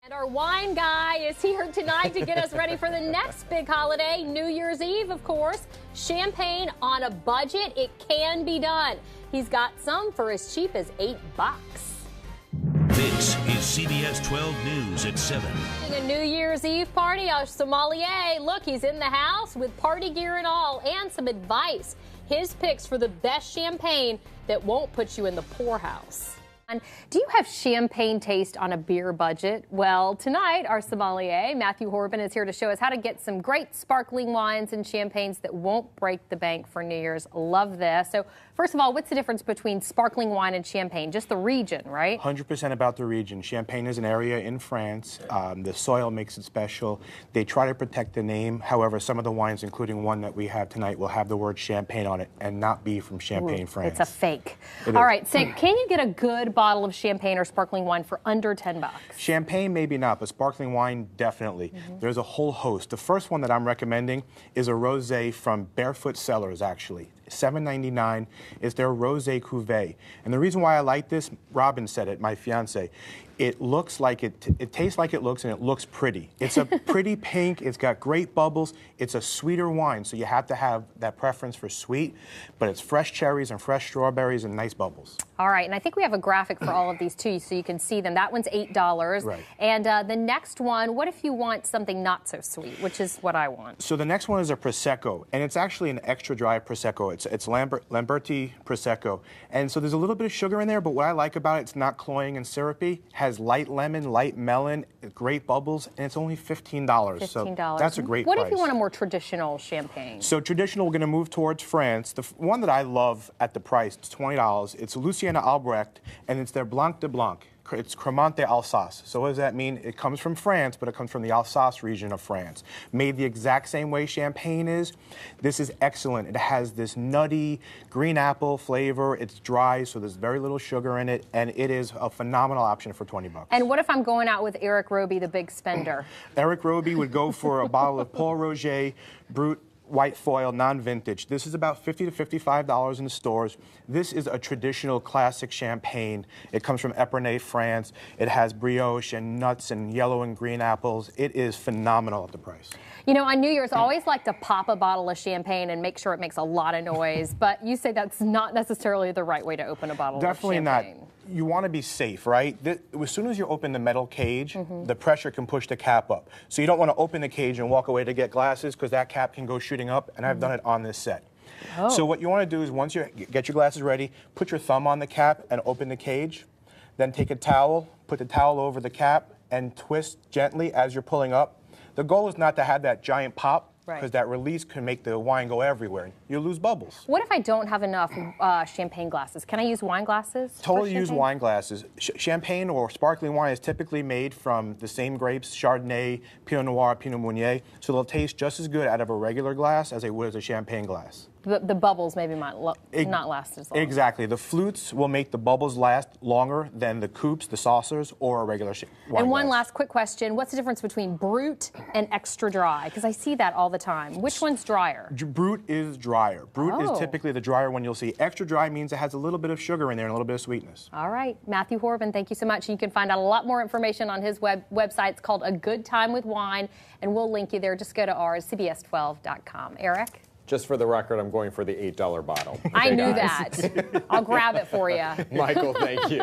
And our wine guy is here tonight to get us ready for the next big holiday, New Year's Eve, of course. Champagne on a budget, it can be done. He's got some for as cheap as $8. This is CBS 12 News at 7. A New Year's Eve party, our sommelier. Look, he's in the house with party gear and all, and some advice. His picks for the best champagne that won't put you in the poorhouse. Do you have champagne taste on a beer budget? Well, tonight, our sommelier, Matthew Horbund, is here to show us how to get some great sparkling wines and champagnes that won't break the bank for New Year's. Love this. So, first of all, what's the difference between sparkling wine and champagne? Just the region, right? 100% about the region. Champagne is an area in France. The soil makes it special. They try to protect the name. However, some of the wines, including one that we have tonight, will have the word champagne on it and not be from Champagne, France. It's a fake. All right, so can you get a good bottle of champagne or sparkling wine for under $10? Champagne, maybe not, but sparkling wine, definitely. There's a whole host. The first one that I'm recommending is a rosé from Barefoot Cellars, actually. $7.99 is their rosé cuvée. And the reason why I like this, Robin said it, my fiance, it looks like it tastes like it looks, and it looks pretty. It's a pretty pink, it's got great bubbles, it's a sweeter wine, so you have to have that preference for sweet, but it's fresh cherries and fresh strawberries and nice bubbles. All right, and I think we have a graphic for all of these too, so you can see them. That one's $8. Right. And the next one, what if you want something not so sweet, which is what I want? So the next one is a Prosecco, and it's actually an extra dry Prosecco. It's Lamberti Prosecco. And so there's a little bit of sugar in there, but what I like about it, it's not cloying and syrupy, has light lemon, light melon, great bubbles, and it's only $15. $15. So that's a great What price. if you want a more traditional champagne? So traditional, we're going to move towards France. The one that I love at the price, it's $20. It's Luciana Albrecht, and it's their Blanc de Blanc. It's Cremant d'Alsace. So what does that mean? It comes from France, but it comes from the Alsace region of France. Made the exact same way champagne is. This is excellent. It has this nutty green apple flavor. It's dry, so there's very little sugar in it, and it is a phenomenal option for $20. And what if I'm going out with Eric Roby, the big spender? Eric Roby would go for a bottle of Paul Roger Brut White Foil, non-vintage. This is about $50 to $55 in the stores. This is a traditional classic champagne. It comes from Epernay, France. It has brioche and nuts and yellow and green apples. It is phenomenal at the price. You know, on New Year's, I always like to pop a bottle of champagne and make sure it makes a lot of noise, but you say that's not necessarily the right way to open a bottle of champagne. Definitely not. You want to be safe, right? As soon as you open the metal cage, the pressure can push the cap up. So you don't want to open the cage and walk away to get glasses, because that cap can go shooting up, and I've done it on this set. Oh. So what you want to do is, once you get your glasses ready, put your thumb on the cap and open the cage. Then take a towel, put the towel over the cap, and twist gently as you're pulling up. The goal is not to have that giant pop, because that release can make the wine go everywhere. You lose bubbles. What if I don't have enough champagne glasses? Can I use wine glasses? Totally use wine glasses. Champagne or sparkling wine is typically made from the same grapes, Chardonnay, Pinot Noir, Pinot Meunier, so they'll taste just as good out of a regular glass as they would as a champagne glass. The bubbles maybe might not last as long. Exactly. The flutes will make the bubbles last longer than the coupes, the saucers, or a regular wine And one glass. last quick question. What's the difference between Brut and extra dry? Because I see that all the time. Which one's drier? Brut is drier. Brut is typically the drier one you'll see. Extra dry means it has a little bit of sugar in there and a little bit of sweetness. All right. Matthew Horbund, thank you so much. You can find out a lot more information on his website. It's called A Good Time with Wine, and we'll link you there. Just go to ours, CBS12.com. Eric? Just for the record, I'm going for the $8 bottle. I knew that. I'll grab it for you. Michael, thank you.